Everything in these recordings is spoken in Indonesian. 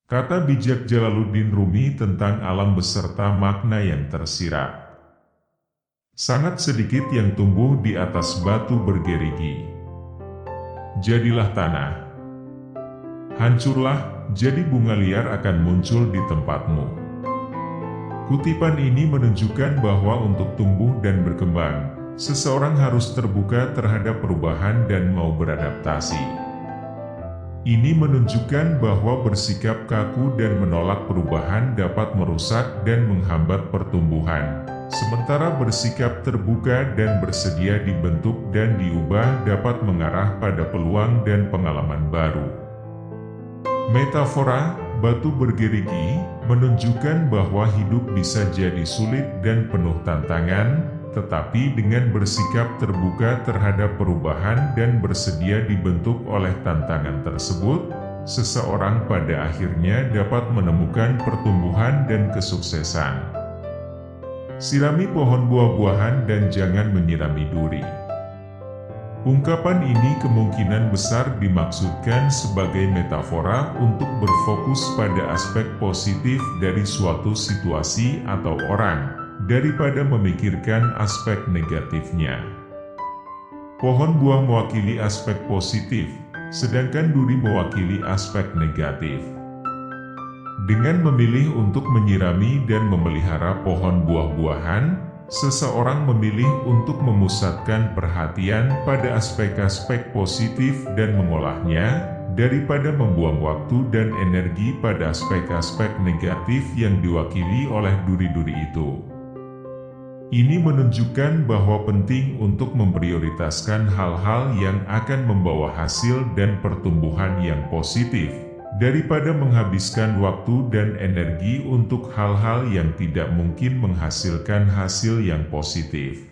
Kata bijak Jalaluddin Rumi tentang alam beserta makna yang tersirat. Sangat sedikit yang tumbuh di atas batu bergerigi. Jadilah tanah. Hancurlah, jadi bunga liar akan muncul di tempatmu. Kutipan ini menunjukkan bahwa untuk tumbuh dan berkembang, seseorang harus terbuka terhadap perubahan dan mau beradaptasi. Ini menunjukkan bahwa bersikap kaku dan menolak perubahan dapat merusak dan menghambat pertumbuhan. Sementara bersikap terbuka dan bersedia dibentuk dan diubah dapat mengarah pada peluang dan pengalaman baru. Metafora batu bergerigi menunjukkan bahwa hidup bisa jadi sulit dan penuh tantangan, tetapi dengan bersikap terbuka terhadap perubahan dan bersedia dibentuk oleh tantangan tersebut, seseorang pada akhirnya dapat menemukan pertumbuhan dan kesuksesan. Sirami pohon buah-buahan dan jangan menyirami duri. Ungkapan ini kemungkinan besar dimaksudkan sebagai metafora untuk berfokus pada aspek positif dari suatu situasi atau orang, daripada memikirkan aspek negatifnya. Pohon buah mewakili aspek positif, sedangkan duri mewakili aspek negatif. Dengan memilih untuk menyirami dan memelihara pohon buah-buahan, seseorang memilih untuk memusatkan perhatian pada aspek-aspek positif dan mengolahnya, daripada membuang waktu dan energi pada aspek-aspek negatif yang diwakili oleh duri-duri itu. Ini menunjukkan bahwa penting untuk memprioritaskan hal-hal yang akan membawa hasil dan pertumbuhan yang positif, daripada menghabiskan waktu dan energi untuk hal-hal yang tidak mungkin menghasilkan hasil yang positif.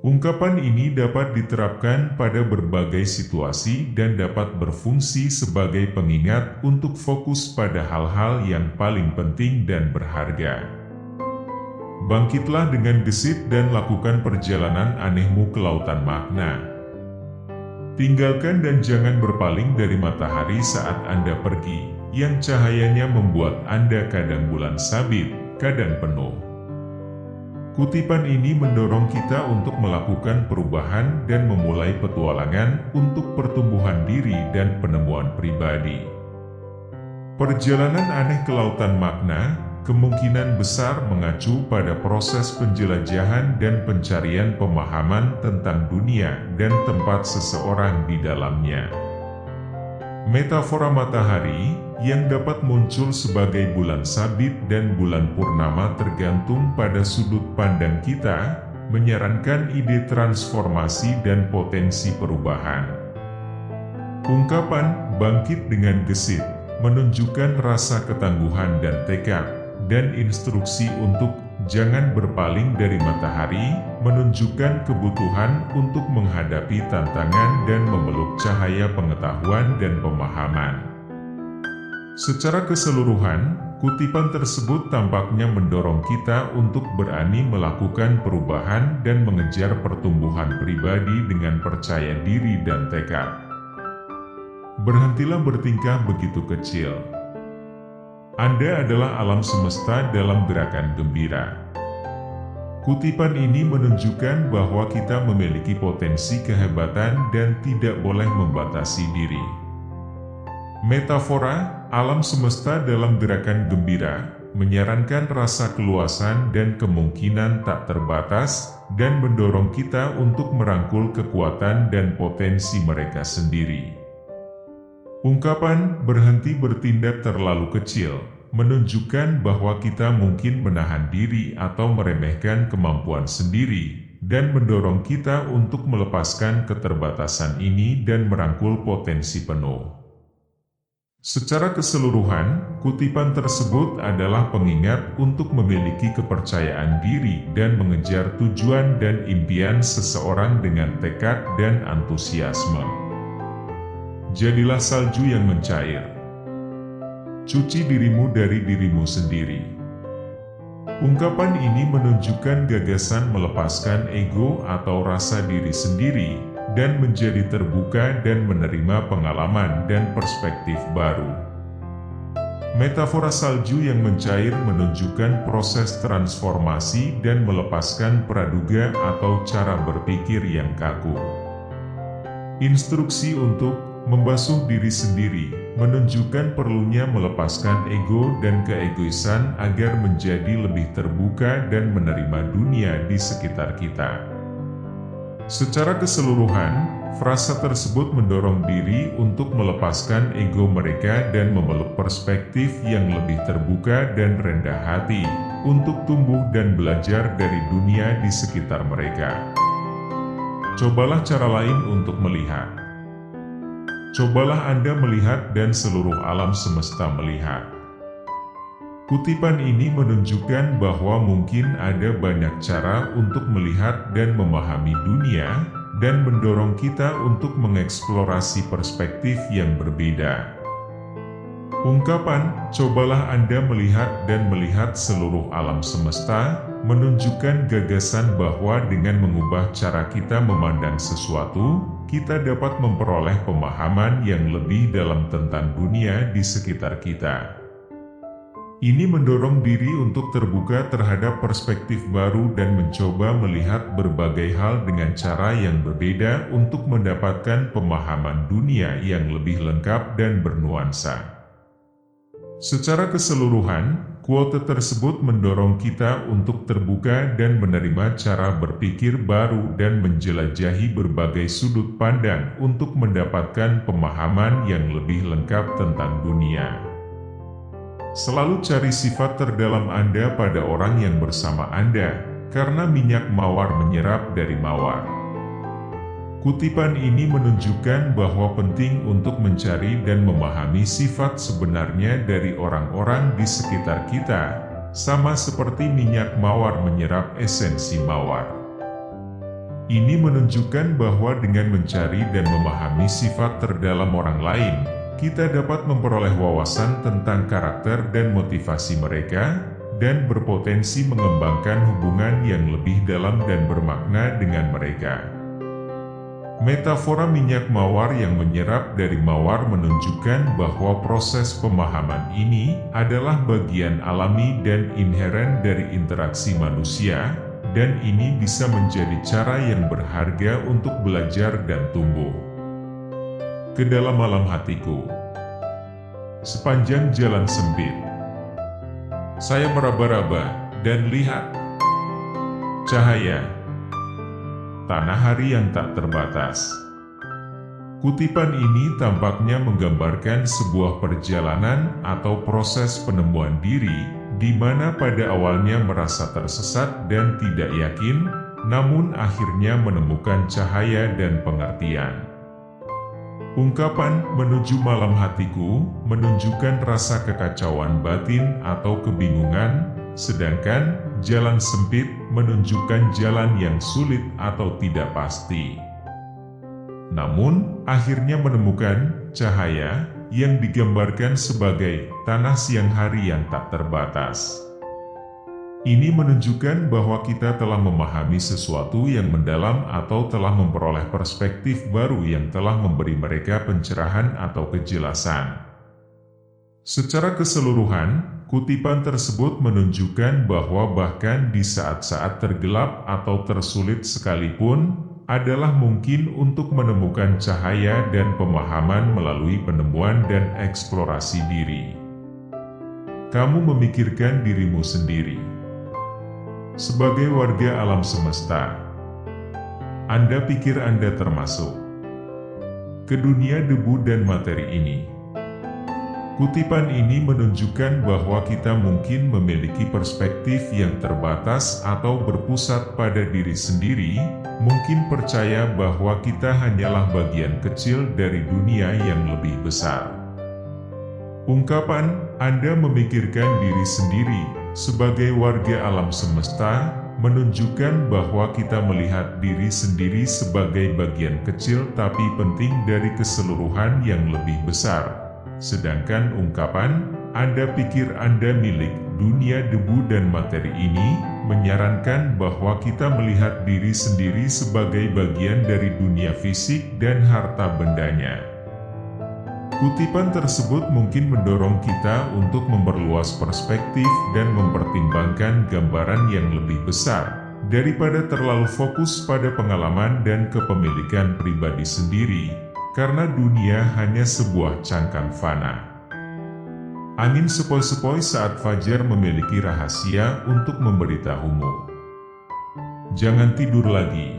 Ungkapan ini dapat diterapkan pada berbagai situasi dan dapat berfungsi sebagai pengingat untuk fokus pada hal-hal yang paling penting dan berharga. Bangkitlah dengan gesit dan lakukan perjalanan anehmu ke lautan makna. Tinggalkan dan jangan berpaling dari matahari saat Anda pergi, yang cahayanya membuat Anda kadang bulan sabit, kadang penuh. Kutipan ini mendorong kita untuk melakukan perubahan dan memulai petualangan untuk pertumbuhan diri dan penemuan pribadi. Perjalanan aneh ke lautan makna kemungkinan besar mengacu pada proses penjelajahan dan pencarian pemahaman tentang dunia dan tempat seseorang di dalamnya. Metafora matahari, yang dapat muncul sebagai bulan sabit dan bulan purnama tergantung pada sudut pandang kita, menyarankan ide transformasi dan potensi perubahan. Ungkapan "bangkit dengan gesit" menunjukkan rasa ketangguhan dan tekad, dan instruksi untuk jangan berpaling dari matahari menunjukkan kebutuhan untuk menghadapi tantangan dan memeluk cahaya pengetahuan dan pemahaman. Secara keseluruhan, kutipan tersebut tampaknya mendorong kita untuk berani melakukan perubahan dan mengejar pertumbuhan pribadi dengan percaya diri dan tekad. Berhentilah bertingkah begitu kecil. Anda adalah alam semesta dalam gerakan gembira. Kutipan ini menunjukkan bahwa kita memiliki potensi kehebatan dan tidak boleh membatasi diri. Metafora, alam semesta dalam gerakan gembira, menyarankan rasa keluasan dan kemungkinan tak terbatas, dan mendorong kita untuk merangkul kekuatan dan potensi mereka sendiri. Ungkapan "berhenti bertindak terlalu kecil" menunjukkan bahwa kita mungkin menahan diri atau meremehkan kemampuan sendiri, dan mendorong kita untuk melepaskan keterbatasan ini dan merangkul potensi penuh. Secara keseluruhan, kutipan tersebut adalah pengingat untuk memiliki kepercayaan diri dan mengejar tujuan dan impian seseorang dengan tekad dan antusiasme. Jadilah salju yang mencair. Cuci dirimu dari dirimu sendiri. Ungkapan ini menunjukkan gagasan melepaskan ego atau rasa diri sendiri, dan menjadi terbuka dan menerima pengalaman dan perspektif baru. Metafora salju yang mencair menunjukkan proses transformasi dan melepaskan praduga atau cara berpikir yang kaku. Instruksi untuk membasuh diri sendiri menunjukkan perlunya melepaskan ego dan keegoisan agar menjadi lebih terbuka dan menerima dunia di sekitar kita. Secara keseluruhan, frasa tersebut mendorong diri untuk melepaskan ego mereka dan memeluk perspektif yang lebih terbuka dan rendah hati untuk tumbuh dan belajar dari dunia di sekitar mereka. Cobalah cara lain untuk melihat. Cobalah Anda melihat dan seluruh alam semesta melihat. Kutipan ini menunjukkan bahwa mungkin ada banyak cara untuk melihat dan memahami dunia, dan mendorong kita untuk mengeksplorasi perspektif yang berbeda. Ungkapan, cobalah Anda melihat dan melihat seluruh alam semesta, menunjukkan gagasan bahwa dengan mengubah cara kita memandang sesuatu, kita dapat memperoleh pemahaman yang lebih dalam tentang dunia di sekitar kita. Ini mendorong diri untuk terbuka terhadap perspektif baru dan mencoba melihat berbagai hal dengan cara yang berbeda untuk mendapatkan pemahaman dunia yang lebih lengkap dan bernuansa. Secara keseluruhan, quote tersebut mendorong kita untuk terbuka dan menerima cara berpikir baru dan menjelajahi berbagai sudut pandang untuk mendapatkan pemahaman yang lebih lengkap tentang dunia. Selalu cari sifat terdalam Anda pada orang yang bersama Anda, karena minyak mawar menyerap dari mawar. Kutipan ini menunjukkan bahwa penting untuk mencari dan memahami sifat sebenarnya dari orang-orang di sekitar kita, sama seperti minyak mawar menyerap esensi mawar. Ini menunjukkan bahwa dengan mencari dan memahami sifat terdalam orang lain, kita dapat memperoleh wawasan tentang karakter dan motivasi mereka, dan berpotensi mengembangkan hubungan yang lebih dalam dan bermakna dengan mereka. Metafora minyak mawar yang menyerap dari mawar menunjukkan bahwa proses pemahaman ini adalah bagian alami dan inheren dari interaksi manusia, dan ini bisa menjadi cara yang berharga untuk belajar dan tumbuh. Ke dalam malam hatiku. Sepanjang jalan sempit, saya meraba-raba dan lihat cahaya tanah hari yang tak terbatas. Kutipan ini tampaknya menggambarkan sebuah perjalanan atau proses penemuan diri, di mana pada awalnya merasa tersesat dan tidak yakin, namun akhirnya menemukan cahaya dan pengertian. Ungkapan menuju malam hatiku menunjukkan rasa kekacauan batin atau kebingungan, sedangkan jalan sempit menunjukkan jalan yang sulit atau tidak pasti. Namun, akhirnya menemukan cahaya yang digambarkan sebagai tanah siang hari yang tak terbatas. Ini menunjukkan bahwa kita telah memahami sesuatu yang mendalam atau telah memperoleh perspektif baru yang telah memberi mereka pencerahan atau kejelasan. Secara keseluruhan, kutipan tersebut menunjukkan bahwa bahkan di saat-saat tergelap atau tersulit sekalipun, adalah mungkin untuk menemukan cahaya dan pemahaman melalui penemuan dan eksplorasi diri. Kamu memikirkan dirimu sendiri. Sebagai warga alam semesta, Anda pikir Anda termasuk ke dunia debu dan materi ini. Kutipan ini menunjukkan bahwa kita mungkin memiliki perspektif yang terbatas atau berpusat pada diri sendiri, mungkin percaya bahwa kita hanyalah bagian kecil dari dunia yang lebih besar. Ungkapan, Anda memikirkan diri sendiri, sebagai warga alam semesta, menunjukkan bahwa kita melihat diri sendiri sebagai bagian kecil tapi penting dari keseluruhan yang lebih besar. Sedangkan ungkapan, Anda pikir Anda milik dunia debu dan materi ini, menyarankan bahwa kita melihat diri sendiri sebagai bagian dari dunia fisik dan harta bendanya. Kutipan tersebut mungkin mendorong kita untuk memperluas perspektif dan mempertimbangkan gambaran yang lebih besar, daripada terlalu fokus pada pengalaman dan kepemilikan pribadi sendiri, karena dunia hanya sebuah cangkang fana. Angin sepoi-sepoi saat fajar memiliki rahasia untuk memberitahumu. Jangan tidur lagi.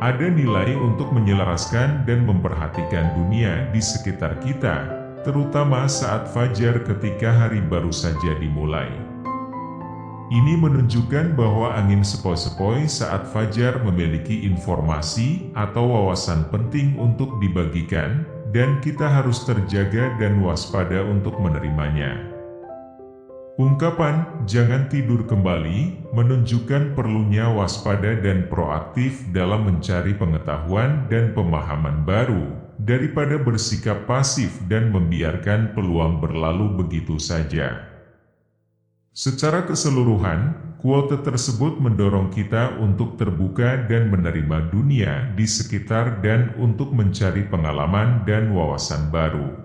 Ada nilai untuk menyelaraskan dan memperhatikan dunia di sekitar kita, terutama saat fajar ketika hari baru saja dimulai. Ini menunjukkan bahwa angin sepoi-sepoi saat fajar memiliki informasi atau wawasan penting untuk dibagikan, dan kita harus terjaga dan waspada untuk menerimanya. Ungkapan "jangan tidur kembali" menunjukkan perlunya waspada dan proaktif dalam mencari pengetahuan dan pemahaman baru, daripada bersikap pasif dan membiarkan peluang berlalu begitu saja. Secara keseluruhan, kuote tersebut mendorong kita untuk terbuka dan menerima dunia di sekitar dan untuk mencari pengalaman dan wawasan baru.